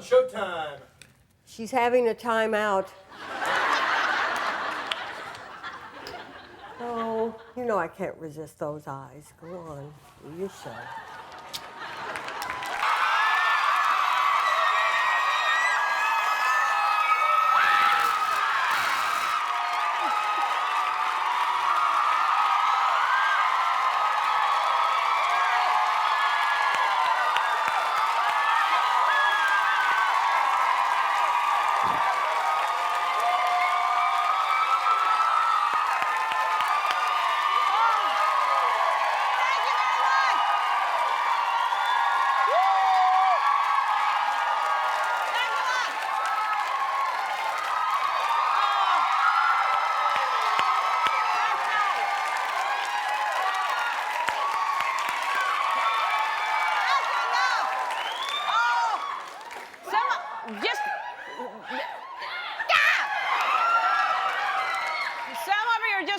showtime. She's having a timeout. Oh, you know I can't resist those eyes. Go on, do your show.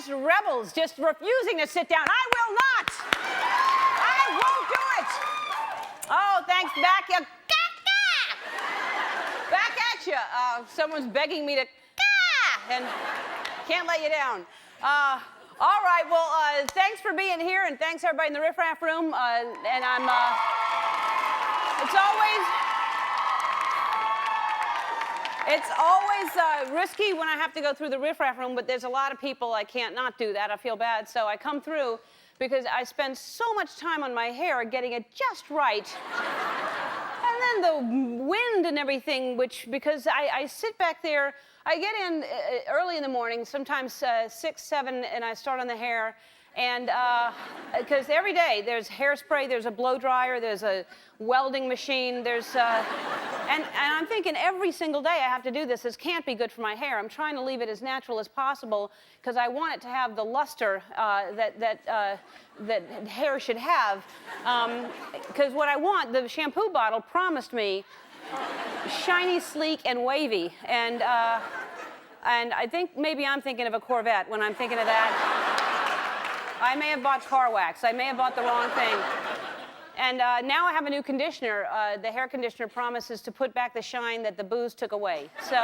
Rebels just refusing to sit down. I will not. I won't do it. Oh, thanks. Back at you. Someone's begging me to and can't let you down. All right. Well, thanks for being here, and thanks everybody in the Riff Raff room. And I'm. It's always risky when I have to go through the Riff Raff room, but there's a lot of people I can't not do that. I feel bad, so I come through because I spend so much time on my hair getting it just right. And then the wind and everything, because I sit back there, I get in early in the morning, sometimes 6, 7, and I start on the hair. And because every day there's hairspray, there's a blow dryer, there's a welding machine, there's and I'm thinking every single day I have to do this. This can't be good for my hair. I'm trying to leave it as natural as possible because I want it to have the luster that hair should have. Because what I want, the shampoo bottle promised me shiny, sleek, and wavy. And I think maybe I'm thinking of a Corvette when I'm thinking of that. I may have bought car wax. I may have bought the wrong thing. And now I have a new conditioner. The hair conditioner promises to put back the shine that the booze took away. So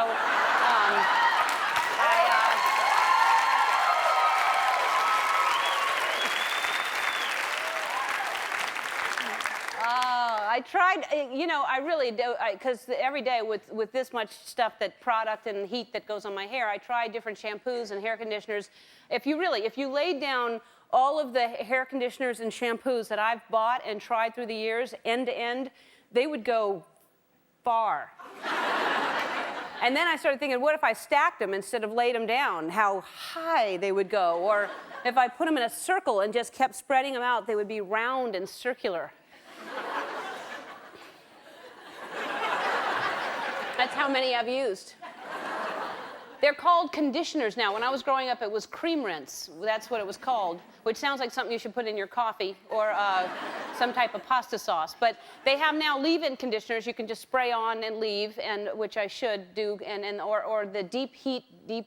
I tried, you know, I really do, because every day with this much stuff, that product and heat that goes on my hair, I try different shampoos and hair conditioners. If you laid down all of the hair conditioners and shampoos that I've bought and tried through the years, end to end, they would go far. And then I started thinking, what if I stacked them instead of laid them down? How high they would go. Or if I put them in a circle and just kept spreading them out, they would be round and circular. That's how many I've used. They're called conditioners now. When I was growing up, it was cream rinse. That's what it was called, which sounds like something you should put in your coffee or some type of pasta sauce. But they have now leave-in conditioners you can just spray on and leave, and which I should do, or the deep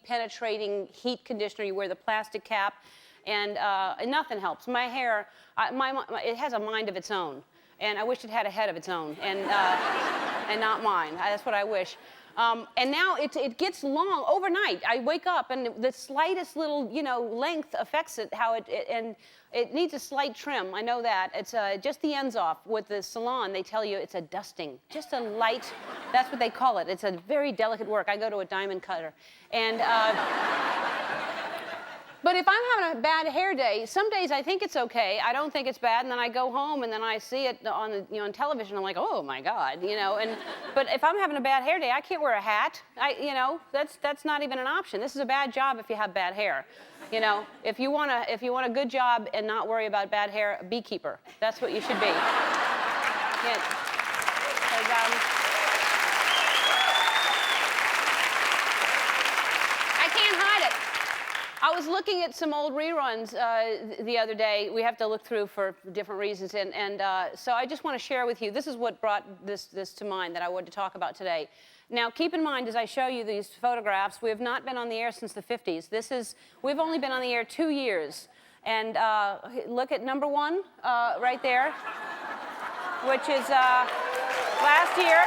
penetrating heat conditioner. You wear the plastic cap, and nothing helps. My hair, it has a mind of its own, and I wish it had a head of its own, and not mine. That's what I wish. And now it gets long overnight. I wake up and the slightest little, length affects it. And it needs a slight trim. I know that. It's just the ends off. With the salon, they tell you it's a dusting, just a light. That's what they call it. It's a very delicate work. I go to a diamond cutter, and. But if I'm having a bad hair day, some days I think it's okay. I don't think it's bad, and then I go home and then I see it on on television. I'm like, oh my God, But if I'm having a bad hair day, I can't wear a hat. That's not even an option. This is a bad job if you have bad hair. If you want a good job and not worry about bad hair, a beekeeper. That's what you should be. I was looking at some old reruns the other day. We have to look through for different reasons, and so I just want to share with you. This is what brought this to mind that I wanted to talk about today. Now, keep in mind as I show you these photographs, we have not been on the air since the 50s. We've only been on the air 2 years, and look at number 1 right there, which is last year.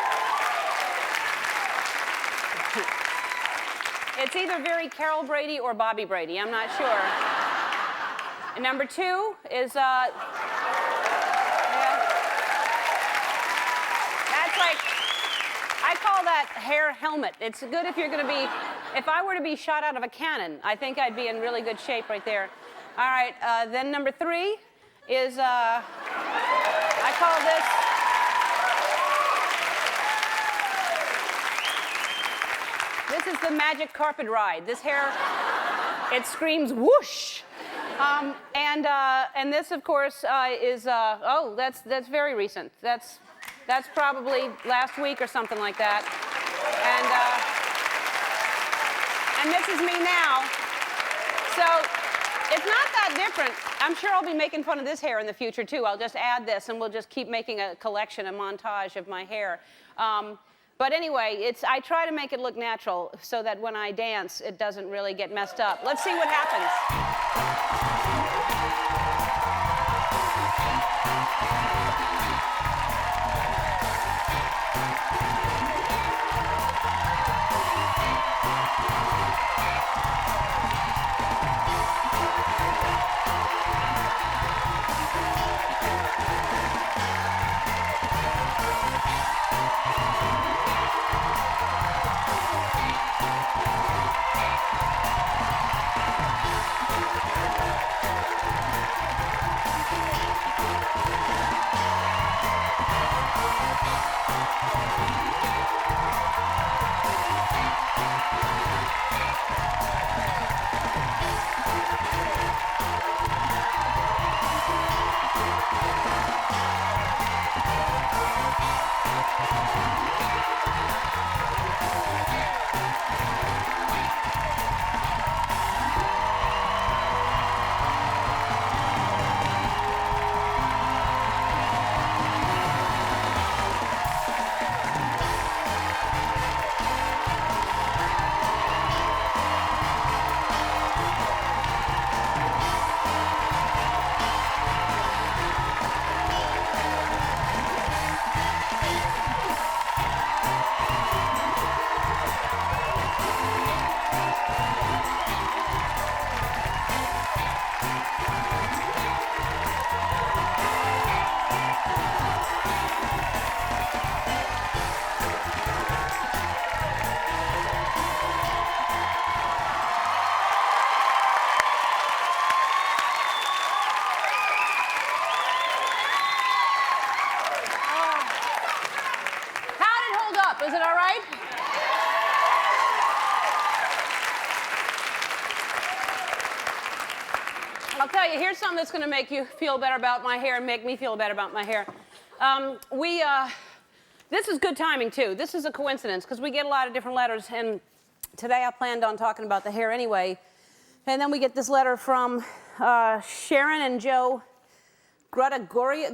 It's either very Carol Brady or Bobby Brady. I'm not sure. And number 2 is, yeah. That's like, I call that hair helmet. It's good if you're going to be, if I were to be shot out of a cannon, I think I'd be in really good shape right there. All right, then number 3 is, I call this is the magic carpet ride. This hair, it screams whoosh. And this, of course, is, oh, that's very recent. That's probably last week or something like that. And this is me now. So it's not that different. I'm sure I'll be making fun of this hair in the future, too. I'll just add this, and we'll just keep making a collection, a montage of my hair. But anyway, I try to make it look natural so that when I dance, it doesn't really get messed up. Let's see what happens. Is it all right? I'll tell you, here's something that's going to make you feel better about my hair and make me feel better about my hair. This is good timing, too. This is a coincidence, because we get a lot of different letters, and today I planned on talking about the hair anyway. And then we get this letter from Sharon and Joe Grutadoria.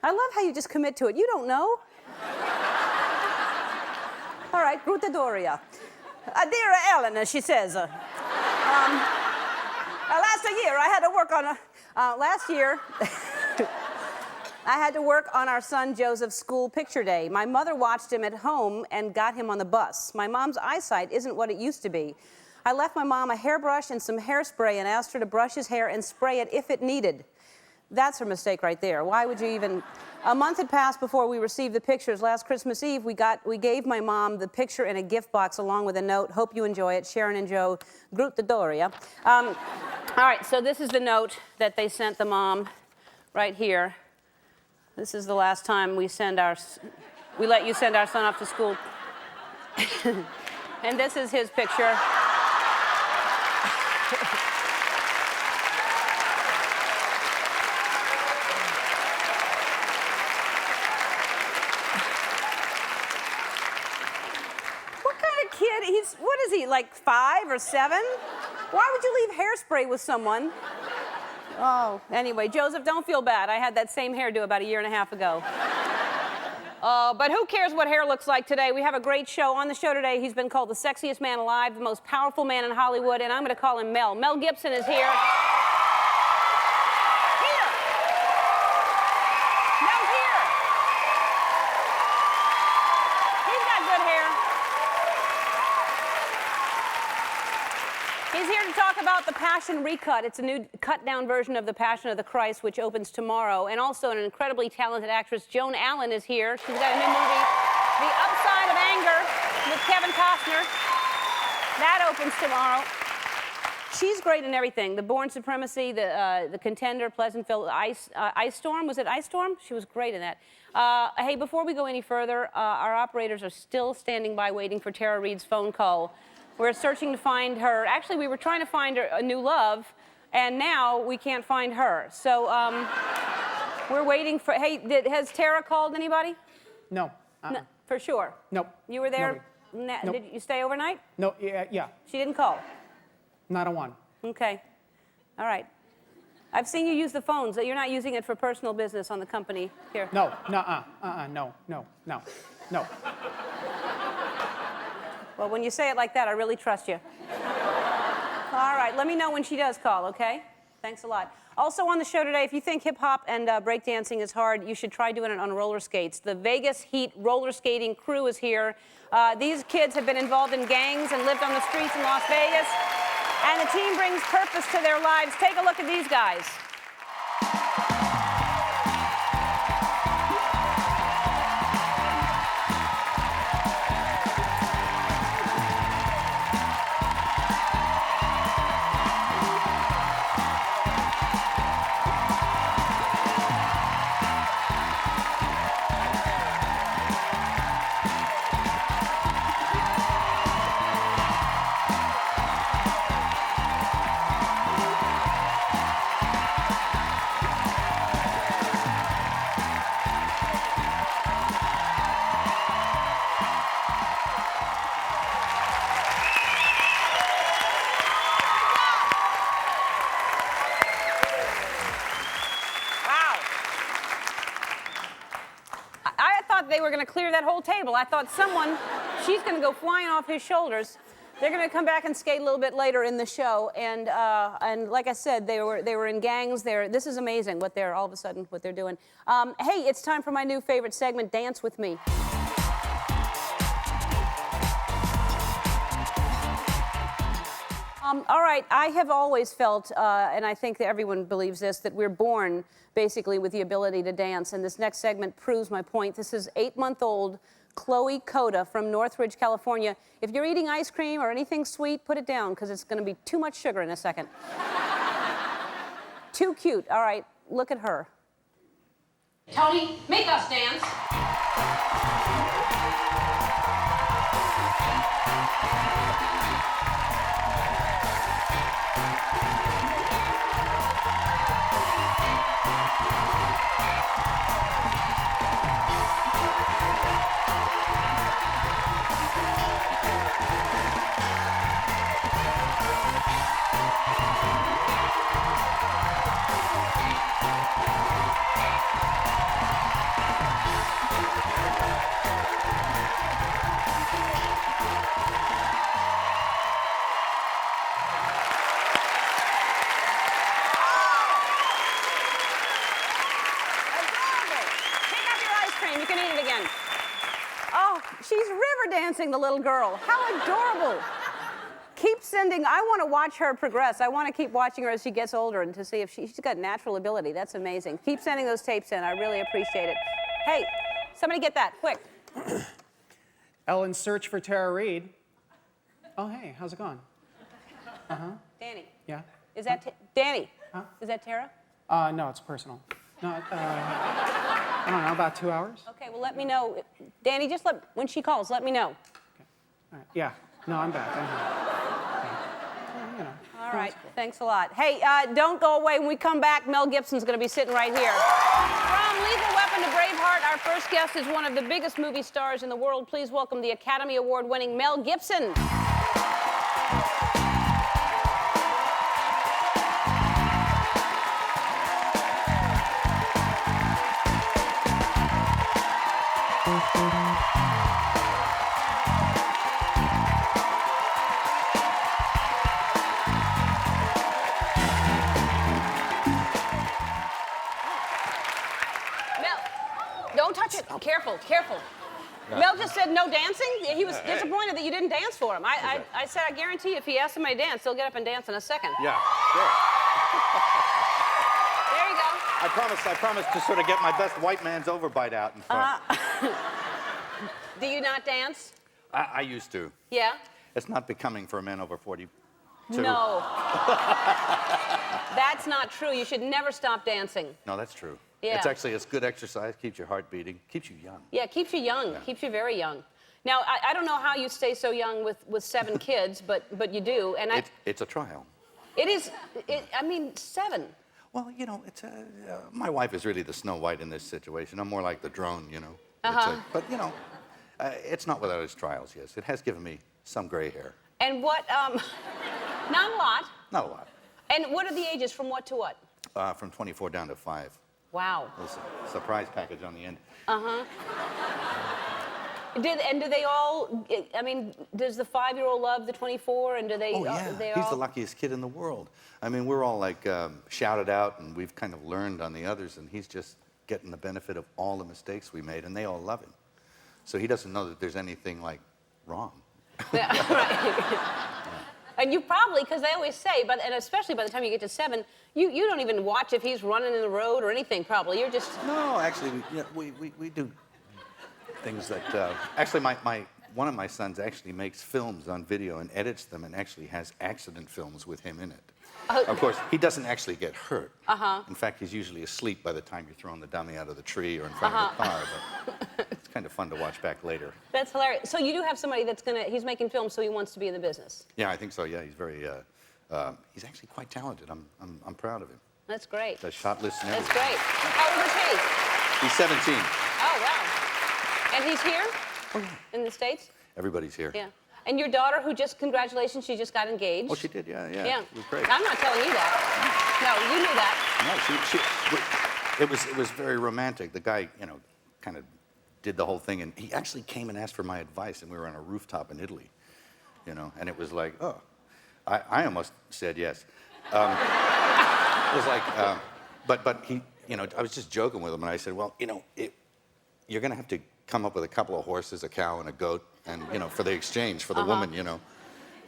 I love how you just commit to it. You don't know. All right, Grutadoria. Dear Ellen, as she says. Last year, I had to work on last year, I had to work on our son Joseph's school picture day. My mother watched him at home and got him on the bus. My mom's eyesight isn't what it used to be. I left my mom a hairbrush and some hairspray and asked her to brush his hair and spray it if it needed. That's her mistake right there. Why would you even... A month had passed before we received the pictures. Last Christmas Eve, we gave my mom the picture in a gift box along with a note. Hope you enjoy it. Sharon and Joe Grutadoria. All right, so this is the note that they sent the mom right here. This is the last time we let you send our son off to school. And this is his picture. What is he, like 5 or 7? Why would you leave hairspray with someone? Oh, anyway, Joseph, don't feel bad. I had that same hairdo about 1.5 years ago. But who cares what hair looks like today? We have a great show. On the show today, he's been called the sexiest man alive, the most powerful man in Hollywood, and I'm going to call him Mel. Mel Gibson is here. Mel's here. out the Passion Recut. It's a new cut-down version of The Passion of the Christ, which opens tomorrow. And also an incredibly talented actress, Joan Allen, is here. She's got a new movie, The Upside of Anger, with Kevin Costner. That opens tomorrow. She's great in everything. The Born Supremacy, the Contender, Pleasantville, Ice Storm. Was it Ice Storm? She was great in that. Hey, before we go any further, our operators are still standing by waiting for Tara Reid's phone call. We're searching to find her. Actually, we were trying to find her a new love, and now we can't find her. So we're waiting for. Hey, has Tara called anybody? No. No, for sure. Nope. You were there. Nope. Did you stay overnight? No. Yeah. She didn't call. Not a one. Okay. All right. I've seen you use the phones. You're not using it for personal business on the company here. No. No. Well, when you say it like that, I really trust you. All right, let me know when she does call, okay? Thanks a lot. Also on the show today, if you think hip-hop and breakdancing is hard, you should try doing it on roller skates. The Vegas Heat roller skating crew is here. These kids have been involved in gangs and lived on the streets in Las Vegas, and the team brings purpose to their lives. Take a look at these guys. They were going to clear that whole table. I thought she's going to go flying off his shoulders. They're going to come back and skate a little bit later in the show. And like I said, they were in gangs. This is amazing what they're all of a sudden what they're doing. Hey, it's time for my new favorite segment, Dance With Me. All right, I have always felt, and I think that everyone believes this, that we're born basically with the ability to dance, and this next segment proves my point. This is 8-month-old Chloe Coda from Northridge, California. If you're eating ice cream or anything sweet, put it down, because it's going to be too much sugar in a second. Too cute. All right, look at her. Tony, make us dance. She's river dancing, the little girl. How adorable. Keep sending. I want to watch her progress. I want to keep watching her as she gets older and to see if she's got natural ability. That's amazing. Keep sending those tapes in. I really appreciate it. Hey, somebody get that, quick. Ellen, search for Tara Reid. Oh, hey, how's it going? Danny. Yeah? Is that Danny? Huh? Is that Tara? No, it's personal. No, I don't know, about 2 hours? Okay, well, let me know. Danny, just when she calls, let me know. Okay. All right. Yeah. No, I'm back. I'm here. Okay. You know. All right. Cool. Thanks a lot. Hey, don't go away. When we come back, Mel Gibson's going to be sitting right here. From Lethal Weapon to Braveheart, our first guest is one of the biggest movie stars in the world. Please welcome the Academy Award-winning Mel Gibson. Mel, don't touch it. Careful, careful. Mel just said no dancing. He was disappointed that you didn't dance for him. I said, I guarantee if he asks somebody to dance, they'll get up and dance in a second. Yeah, sure. There you go. I promised to sort of get my best white man's overbite out in front. Do you not dance? I used to. Yeah? It's not becoming for a man over 42. No. That's not true. You should never stop dancing. No, that's true. Yeah. It's actually, it's good exercise, keeps your heart beating, keeps you young. Yeah, it keeps you young. Yeah. Keeps you very young. Now, I don't know how you stay so young with 7 kids, but you do. And It's a trial. it is, I mean, 7. Well, you know, it's my wife is really the Snow White in this situation. I'm more like the drone, you know. But, you know, it's not without its trials, yes. It has given me some gray hair. And what, not a lot. Not a lot. And what are the ages from what to what? From 24 down to 5. Wow. There's a surprise package on the end. Do they all, I mean, does the 5-year-old love the 24 and do they, Oh, yeah. they He's all... the luckiest kid in the world. I mean, we're all like shouted out and we've kind of learned on the others and he's just getting the benefit of all the mistakes we made and they all love him. So he doesn't know that there's anything like wrong. Yeah, right. And you probably, because they always say, and especially by the time you get to 7, you don't even watch if he's running in the road or anything, probably. You're just... No, actually, we do things that... actually, one of my sons actually makes films on video and edits them and actually has accident films with him in it. Of course, he doesn't actually get hurt. In fact, he's usually asleep by the time you're throwing the dummy out of the tree or in front of the car, but it's kind of fun to watch back later. That's hilarious. So you do have somebody that's he's making films, so he wants to be in the business. Yeah, I think so, yeah. He's very, he's actually quite talented. I'm proud of him. That's great. The shot list and That's everything. great. How old is he? He's 17. Oh, wow. And he's here? Oh, yeah. In the States? Everybody's here. Yeah. And your daughter, who congratulations, she just got engaged. Oh, she did, yeah. Yeah. It was great. I'm not telling you that. No, you knew that. No, it was very romantic. The guy, you know, kind of did the whole thing, and he actually came and asked for my advice, and we were on a rooftop in Italy, you know, and it was like, oh, I almost said yes. It was like, but he, you know, I was just joking with him, and I said, well, you know, you're going to have to come up with a couple of horses, a cow, and a goat, and, you know, for the exchange, for the woman, you know.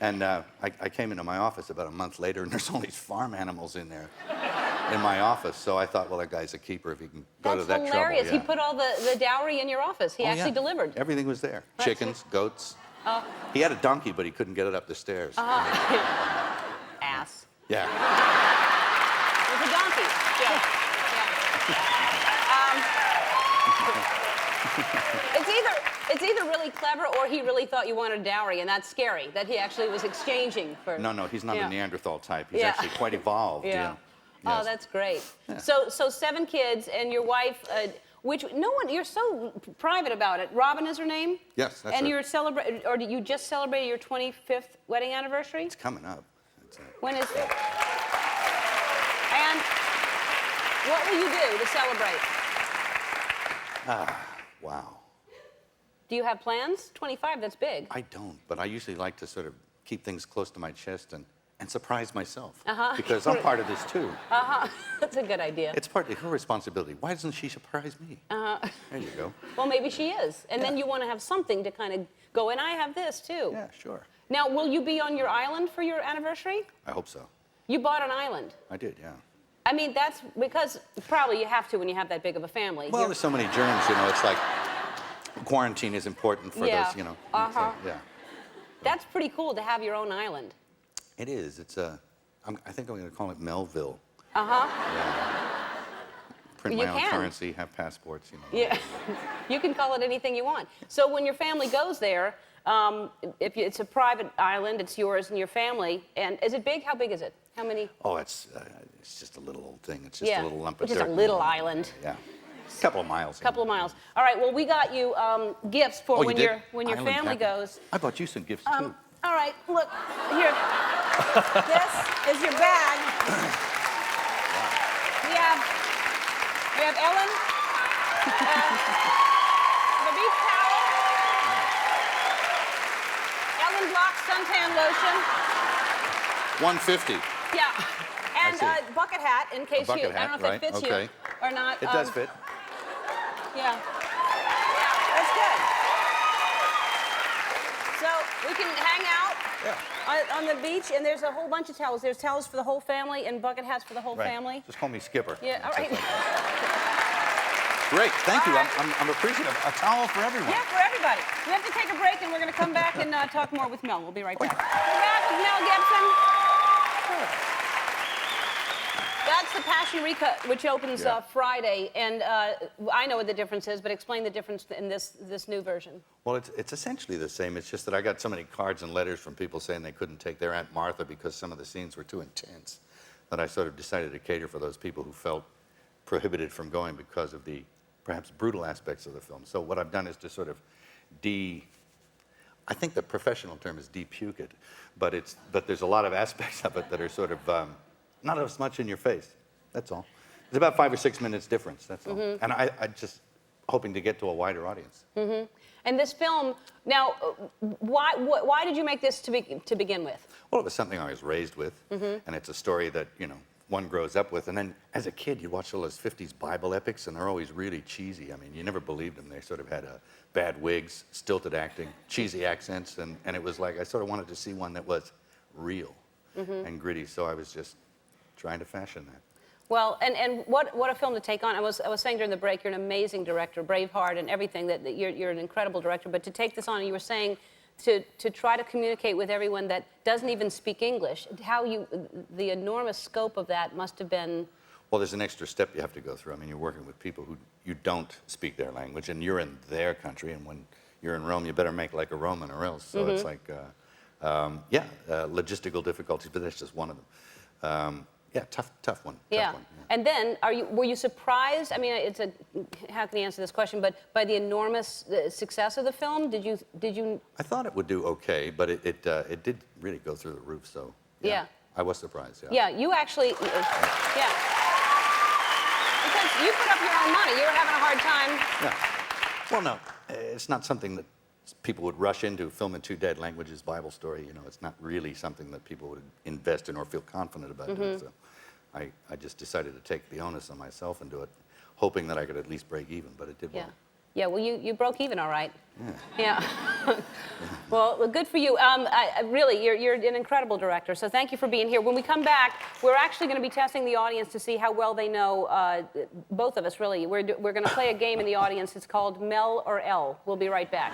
And I came into my office about a month later, and there's all these farm animals in there in my office. So I thought, well, that guy's a keeper if he can go to that trouble. That's hilarious. Yeah. He put all the dowry in your office. He actually delivered. Everything was there. That's Chickens, goats. He had a donkey, but he couldn't get it up the stairs. Ass. Yeah. It was a donkey. Yeah. It's either really clever or he really thought you wanted a dowry, and that's scary, that he actually was exchanging for... No, he's not a Neanderthal type. He's actually quite evolved. Yeah. Yes. Oh, that's great. Yeah. So 7 kids, and your wife, which no one, you're so private about it. Robin is her name? Yes, that's And her. you're celebrating, or you just celebrated your 25th wedding anniversary? It's coming up. When is it? And what will you do to celebrate? Wow. Do you have plans? 25, that's big. I don't, but I usually like to sort of keep things close to my chest and surprise myself. Because I'm part of this too. That's a good idea. It's partly her responsibility. Why doesn't she surprise me? There you go. Well, maybe she is. And then you want to have something to kind of go, and I have this too. Yeah, sure. Now, will you be on your island for your anniversary? I hope so. You bought an island. I did, yeah. I mean, that's because probably you have to when you have that big of a family. Well, there's so many germs, you know, it's like quarantine is important for those, you know. Yeah. That's pretty cool to have your own island. It is. It's I think I'm going to call it Melville. Yeah. Print You my own can. currency, have passports, you know. Yeah. You can call it anything you want. So when your family goes there, if it's a private island, it's yours and your family. And is it big? How big is it? How many? Oh, it's just a little old thing. It's just a little lump of Just dirt. a little island. Yeah. A couple of miles. Couple of miles. All right. Well, we got you gifts for when your Island family package. goes. I bought you some gifts too. All right. Look here. This is your bag. We have Ellen. The beach towel. Ellen Block suntan lotion. $150. Yeah. And see. bucket hat in case bucket you. I don't know hat, if it fits right, you or not. It does fit. Yeah. That's good. We can hang out on the beach, and there's a whole bunch of towels. There's towels for the whole family and bucket hats for the whole family. Just call me Skipper. Yeah, all right. Great, thank you. All right. I'm appreciative. A towel for everyone. Yeah, for everybody. We have to take a break, and we're going to come back and talk more with Mel. We'll be right back. We're back with Mel Gibson. That's the Passion Recut, which opens Friday, and I know what the difference is, but explain the difference in this new version. Well, it's essentially the same. It's just that I got so many cards and letters from people saying they couldn't take their Aunt Martha because some of the scenes were too intense, that I sort of decided to cater for those people who felt prohibited from going because of the perhaps brutal aspects of the film. So what I've done is to sort of I think the professional term is depuke it, but there's a lot of aspects of it that are sort of not as much in your face. That's all. It's about 5 or 6 minutes difference. That's all. And I just hoping to get to a wider audience. And this film, now, why did you make this to begin with? Well, it was something I was raised with, and it's a story that one grows up with. And then as a kid, you watch all those 50s Bible epics, and they're always really cheesy. I mean, you never believed them. They sort of had bad wigs, stilted acting, cheesy accents, and it was like I sort of wanted to see one that was real and gritty. So I was just trying to fashion that. Well, and what a film to take on. I was saying during the break, you're an amazing director, Braveheart and everything, that you're an incredible director. But to take this on, you were saying to try to communicate with everyone that doesn't even speak English, the enormous scope of that must have been... Well, there's an extra step you have to go through. I mean, you're working with people who you don't speak their language, and you're in their country, and when you're in Rome, you better make like a Roman or else. So it's like, logistical difficulties, but that's just one of them. Yeah, tough one. Yeah. Tough one, yeah. And then, were you surprised? I mean, how can you answer this question? But by the enormous success of the film, did you? I thought it would do okay, but it did really go through the roof. So yeah. I was surprised. Yeah. Yeah, you actually, yeah. Because you put up your own money. You were having a hard time. Yeah. Well, no, it's not something that people would rush into. Film in 2 dead languages, Bible story. It's not really something that people would invest in or feel confident about doing. So I just decided to take the onus on myself and do it, hoping that I could at least break even, but it did Yeah. well. Yeah, well, you broke even all right. Yeah. Well, good for you. Really, you're an incredible director, so thank you for being here. When we come back, we're actually going to be testing the audience to see how well they know, both of us, really. We're going to play a game in the audience. It's called Mel or L. We'll be right back.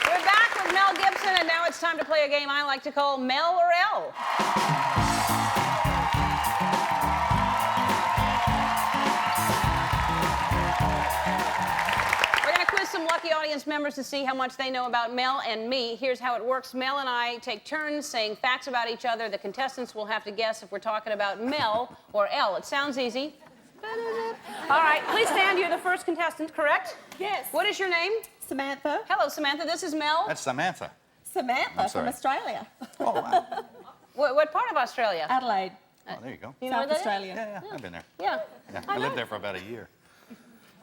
We're back with Mel Gibson, and now it's time to play a game I like to call Mel or L. Some lucky audience members to see how much they know about Mel and me. Here's how it works. Mel and I take turns saying facts about each other. The contestants will have to guess if we're talking about Mel or L. It sounds easy. All right, please stand. You're the first contestant, correct? Yes. What is your name? Samantha. Hello, Samantha. This is Mel. That's Samantha. Samantha from Australia. Oh, wow. What part of Australia? Adelaide. Oh, there you go. You know South where that is? Australia. Yeah, I've been there. Yeah. I lived there for about a year.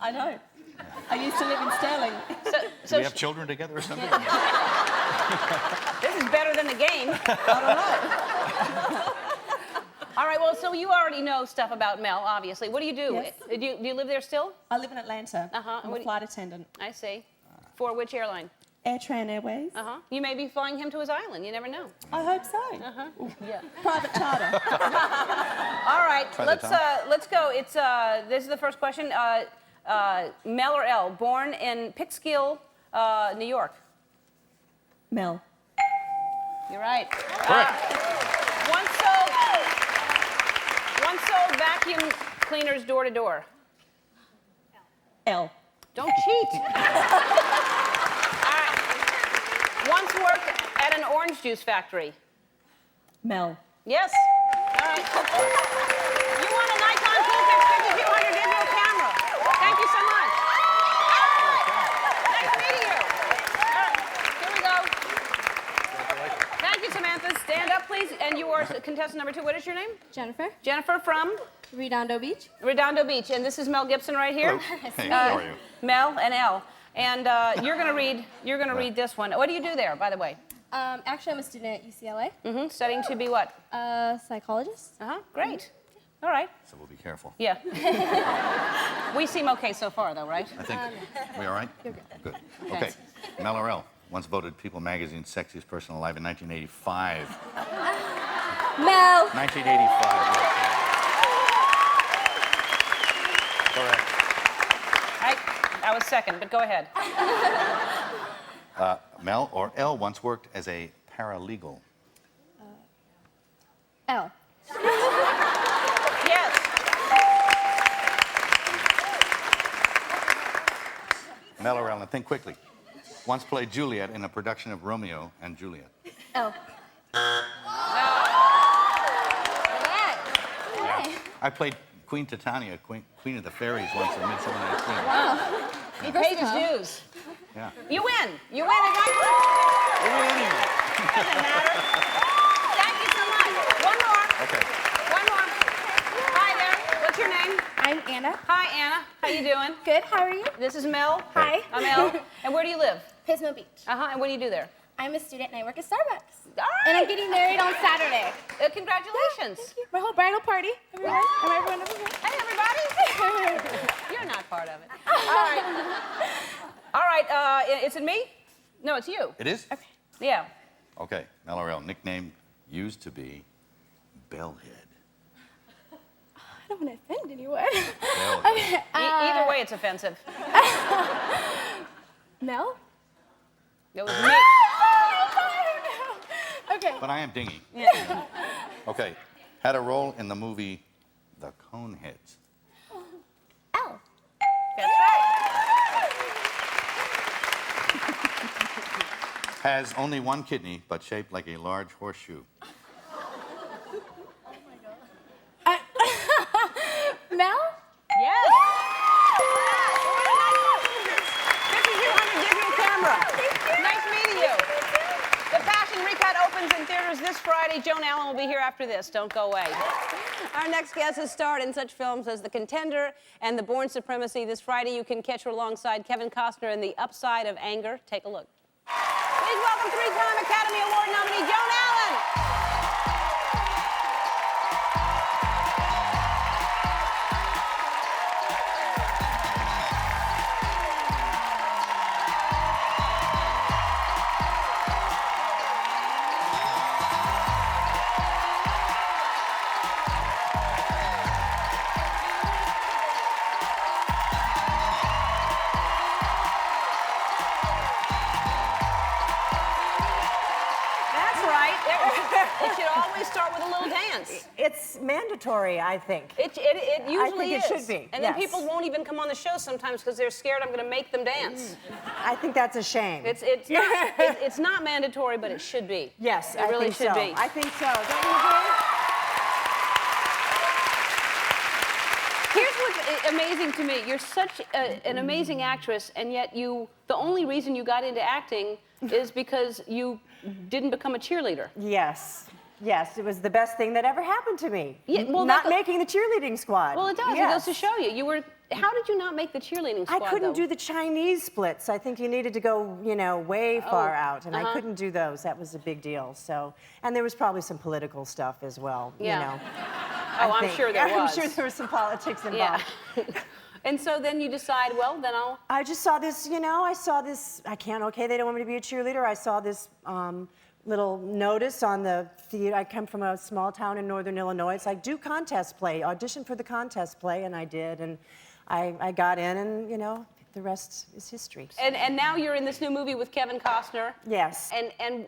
I know. I used to live in Sterling. So Do we have children together or something? this is better than the game. I don't know. All right, well, so you already know stuff about Mel, obviously. What do you do? Yes. Do you live there still? I live in Atlanta. Uh-huh. I'm What a do you- flight attendant. I see. For which airline? Airtran Airways. Uh-huh. You may be flying him to his island. You never know. I hope so. Uh-huh. Yeah. Private charter. All right, Try that let's go. It's this is the first question. Mel or L? Born in Pittsfield, New York. Mel. You're right. Correct. Once sold vacuum cleaners door to door. L. Don't cheat. All right. Once worked at an orange juice factory. Mel. Yes. All right. You won a Nikon Coolpix 5200 digital camera. Thank you so much. Nice meeting you. All right. Here we go. Thank you, Samantha. Stand up, please. And you are contestant number 2. What is your name? Jennifer, Jennifer from Redondo Beach. Redondo Beach. And this is Mel Gibson right here. Hello. Hey, how are you? Mel and L. And you're gonna read read this one. What do you do there, by the way? Actually, I'm a student at UCLA. Studying to be what? Psychologist. Great. All right. So we'll be careful. Yeah. We seem okay so far, though, right? I think we all right? You're good. Good. Okay. Mel or L? once voted People Magazine's sexiest person alive in 1985. Mel. 1985. Correct. I was second, but go ahead. Mel or Elle once worked as a paralegal. L. Yes. Mel or Elle, and think quickly. Once played Juliet in a production of Romeo and Juliet. L. I played Queen Titania, Queen of the Fairies, once in Midsummer Night's Dream. Wow. He paid his dues. Yeah. You win. You win at one point. Doesn't matter. Thank you so much. One more. Okay. One more. Hi there. What's your name? I'm Anna. Hi, Anna. How you doing? Good. How are you? This is Mel. Hi. I'm Elle. And where do you live? Pismo Beach. Uh-huh. And what do you do there? I'm a student and I work at Starbucks. All right. And I'm getting married on Saturday. Congratulations. Thank you. My whole bridal party. Everyone. Everyone over here. Hey, everybody. You're not part of it. All right. All right. Is it me? No, it's you. It is? Okay. Yeah. Okay. Mel or Elle, nickname used to be Bellhead. I don't want to offend anyone. Bellhead. Okay. Either way, it's offensive. Mel? It was me. Okay. But I am dingy. Yeah. Okay. Had a role in the movie The Coneheads. L. That's right. Has only one kidney, but shaped like a large horseshoe. Mel? Yes. 5200 digital camera. Nice meeting you. The Passion Recut opens in theaters this Friday. Joan Allen will be here after this. Don't go away. Our next guest has starred in such films as The Contender and The Bourne Supremacy. This Friday, you can catch her alongside Kevin Costner in The Upside of Anger. Take a look. Please welcome three-time Academy Award nominee Joan Allen. It should always start with a little dance. It's mandatory, I think. It usually I think is. it should be, And then yes. people won't even come on the show sometimes because they're scared I'm going to make them dance. I think that's a shame. It's not mandatory, but it should be. Yes, it I really think should so. be. I think so. Don't you agree? Here's what's amazing to me. You're such an amazing actress, and yet the only reason you got into acting is because you didn't become a cheerleader. Yes. Yes, it was the best thing that ever happened to me. Yeah, well, not making the cheerleading squad. Well, it does. Yes. It goes to show you. How did you not make the cheerleading squad, I couldn't though? do the Chinese splits. I think you needed to go, way far out, and I couldn't do those. That was a big deal. So, and there was probably some political stuff as well. Yeah. I I'm think. sure there was. I'm sure there was some politics involved. Yeah. And so then you decide, well, then I'll... I just saw this, they don't want me to be a cheerleader. I saw this little notice on the theater. I come from a small town in northern Illinois. It's like, do contest play, audition for the contest play, and I did. And I got in, and, the rest is history. And now you're in this new movie with Kevin Costner. Yes.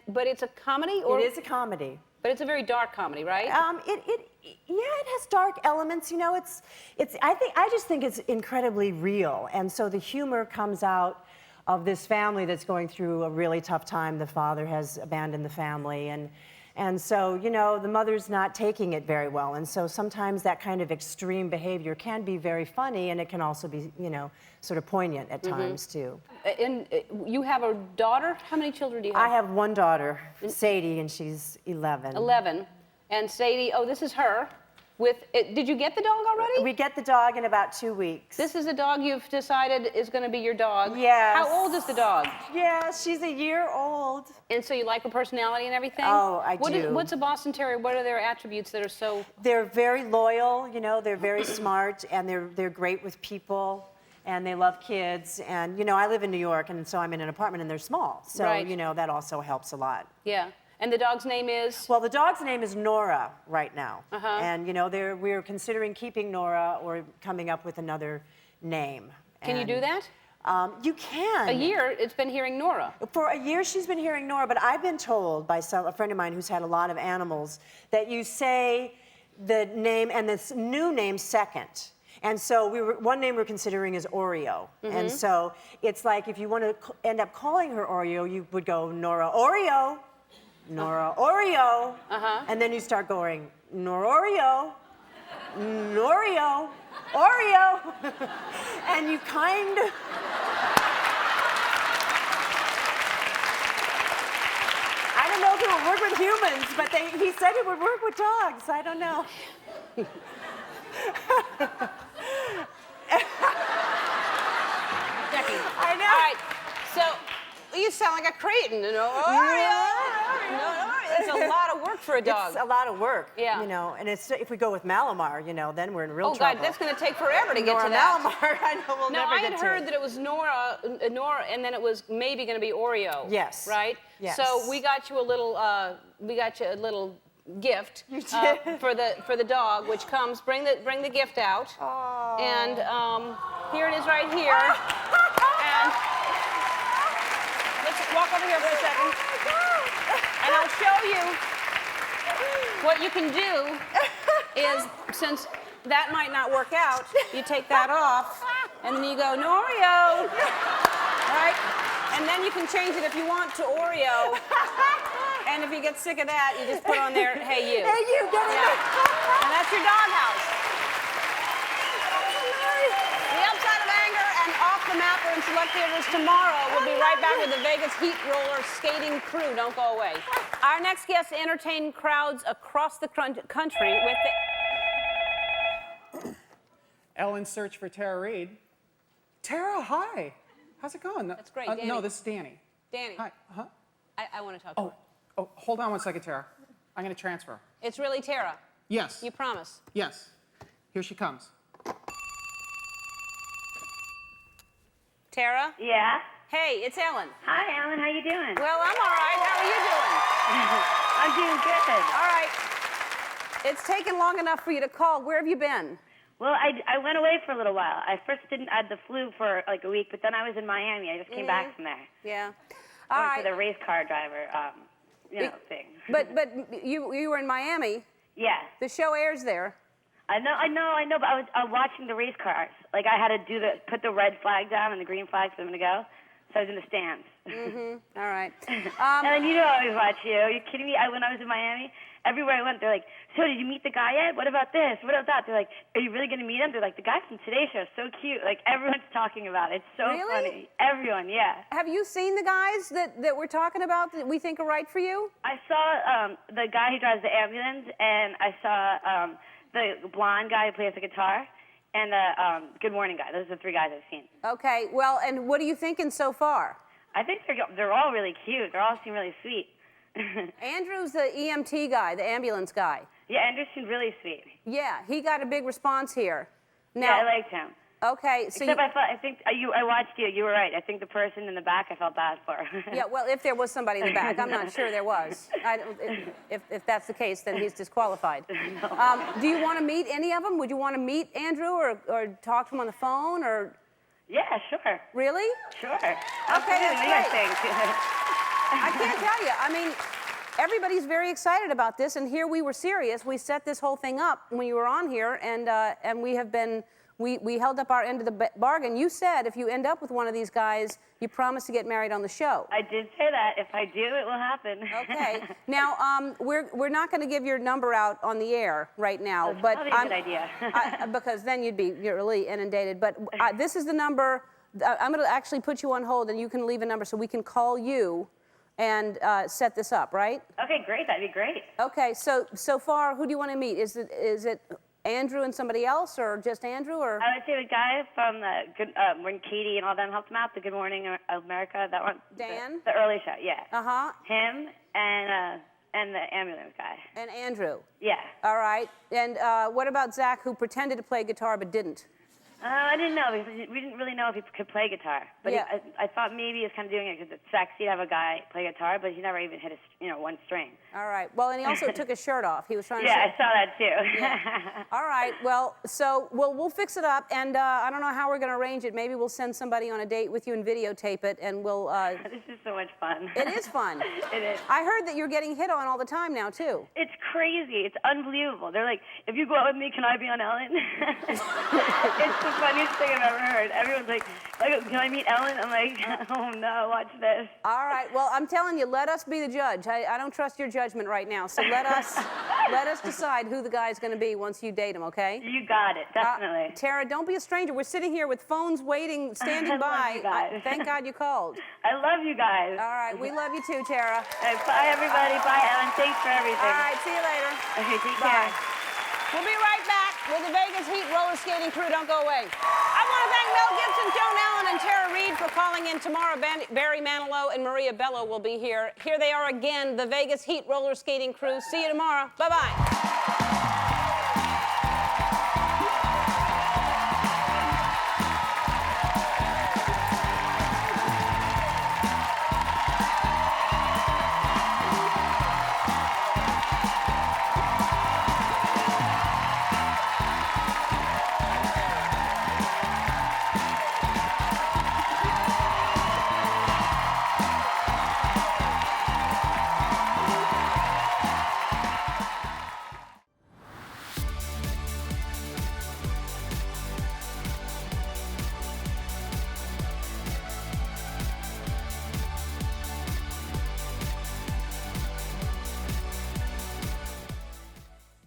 But it's a comedy? Or... It is a comedy. But it's a very dark comedy, right? It has dark elements. I just think it's incredibly real, and so the humor comes out of this family that's going through a really tough time. The father has abandoned the family, and so the mother's not taking it very well, and so sometimes that kind of extreme behavior can be very funny, and it can also be sort of poignant at times too. And you have a daughter? How many children do you have? I have one daughter, Sadie, and she's 11. 11. And Sadie, this is her. Did you get the dog already? We get the dog in about 2 weeks. This is a dog you've decided is going to be your dog. Yes. How old is the dog? Yeah, she's a year old. And so you like her personality and everything? Oh, I do. What's a Boston Terrier? What are their attributes that are so... They're very loyal, they're very smart, and they're great with people. and they love kids. And, you know, I live in New York, and so I'm in an apartment, and they're small. So, Right. you know, that also helps a lot. Yeah. And the dog's name is? Well, the dog's name is Nora right now. Uh-huh. And, you know, we're considering keeping Nora or coming up with another name. Can you do that? You can. A year, it's been hearing Nora. For a year, she's been hearing Nora, but I've been told by a friend of mine who's had a lot of animals that you say the name and this new name second. And so one name we're considering is Oreo. And so it's like if you want to end up calling her Oreo, you would go Nora Oreo, Nora Oreo, and then you start going Nora Oreo, Norio, Oreo, and you kind of. I don't know if it would work with humans, but he said it would work with dogs. I don't know. Jackie. I know. All right. So you sound like a Creighton, you know? Oreo. No, it's a lot of work for a dog. It's a lot of work. Yeah. You know, and it's if we go with Malamar, you know, then we're in real Oh, trouble. God, that's going to take forever to get Nora to that. Malamar, I know we'll No, never I get had to heard it. that it was Nora, and then it was maybe going to be Oreo. Yes. Right? Yes. So we got you a little, gift You did? for the dog, which comes. Bring the gift out. Oh. And here it is right here. And let's walk over here for a second. And I'll show you what you can do is, since that might not work out, you take that off, and then you go, Norio, right? And then you can change it if you want to Oreo. And if you get sick of that, you just put on there, hey you. Hey, you, get it. Yeah. And that's your doghouse. The Upside of Anger and Off the Map are in select theaters tomorrow. We'll be right back with the Vegas Heat Roller Skating Crew. Don't go away. Our next guest entertained crowds across the country with the... Ellen's search for Tara Reid. Tara, hi. How's it going? That's great, No, Danny. this is Danny. Danny, Hi. Huh? I want to talk to her. Oh, hold on one second, Tara. I'm going to transfer. It's really Tara. Yes. You promise. Yes. Here she comes. Tara? Yeah. Hey, it's Ellen. Hi, Alan. How you doing? Well, I'm all right. How are you doing? I'm doing good. All right. It's taken long enough for you to call. Where have you been? Well, I went away for a little while. I first I had the flu for like a week, but then I was in Miami. I just came back from there. Yeah. I All went right. for the race car driver, thing. But you were in Miami. Yeah. The show airs there. I know, but I was watching the race cars. Like I had to put the red flag down and the green flag for them to go. So I was in the stands. All right. And then you know I always watch you. Are you kidding me? When I was in Miami, everywhere I went, they're like, so did you meet the guy yet? What about this? What about that? They're like, are you really going to meet him? They're like, the guy from Today Show is so cute. Like, everyone's talking about it. It's so Really? funny. Everyone, yeah. Have you seen the guys that we're talking about that we think are right for you? I saw the guy who drives the ambulance, and I saw the blonde guy who plays the guitar, and the Good Morning guy. Those are the three guys I've seen. Okay. Well, and what are you thinking so far? I think they're all really cute. They all seem really sweet. Andrew's the EMT guy, the ambulance guy. Yeah, Andrew seemed really sweet. Yeah, he got a big response here. Yeah, I liked him. Okay, so Except I watched you. You were right. I think the person in the back I felt bad for. yeah, well, if there was somebody in the back, I'm not sure there was. If that's the case, then he's disqualified. Do you want to meet any of them? Would you want to meet Andrew or talk to him on the phone or? Yeah, sure. Really? Sure. Okay, that's great. I can't tell you. I mean, everybody's very excited about this, and here we were serious. We set this whole thing up when you were on here, and we have been. We held up our end of the bargain. You said if you end up with one of these guys, you promise to get married on the show. I did say that. If I do, it will happen. Okay. Now, we're not going to give your number out on the air right now, That's but probably a good idea. because then you're really inundated. But this is the number. I'm going to actually put you on hold, and you can leave a number so we can call you and set this up. Right? Okay, great. That'd be great. Okay. So far, who do you want to meet? Is it Andrew and somebody else, or just Andrew, or? I would say the guy from when Katie and all them helped him out, the Good Morning America, that one. Dan? The early show, yeah. Uh-huh. Him and the ambulance guy. And Andrew. Yeah. All right. And what about Zach, who pretended to play guitar but didn't? I didn't know because we didn't really know if he could play guitar. But Yeah. I thought maybe he was kind of doing it because it's sexy to have a guy play guitar, but he never even hit one string. All right. Well, and he also took his shirt off. He was trying to. Yeah, I saw that too. Yeah. All right. Well, so we'll fix it up, and I don't know how we're going to arrange it. Maybe we'll send somebody on a date with you and videotape it, and we'll. This is so much fun. It is fun. It is. I heard that you're getting hit on all the time now too. It's crazy. It's unbelievable. They're like, if you go out with me, can I be on Ellen? It's the funniest thing I've ever heard. Everyone's like, can I meet Ellen? I'm like, oh no, watch this. All right. Well, I'm telling you, let us be the judge. I don't trust your judgment right now, so let us decide who the guy's going to be once you date him. Okay? You got it, definitely. Tara, don't be a stranger. We're sitting here with phones waiting, standing I love by. you guys. Thank God you called. I love you guys. All right. We love you too, Tara. Bye, everybody. Bye, Ellen. Thanks for everything. All right. See you later. Okay, take Bye. care. We'll be right back with the Vegas Heat roller skating crew. Don't go away. I want to thank Mel Gibson, Joan Allen, and Tara Reid for calling in tomorrow. Barry Manilow and Maria Bello will be here. Here they are again, the Vegas Heat roller skating crew. See you tomorrow. Bye-bye.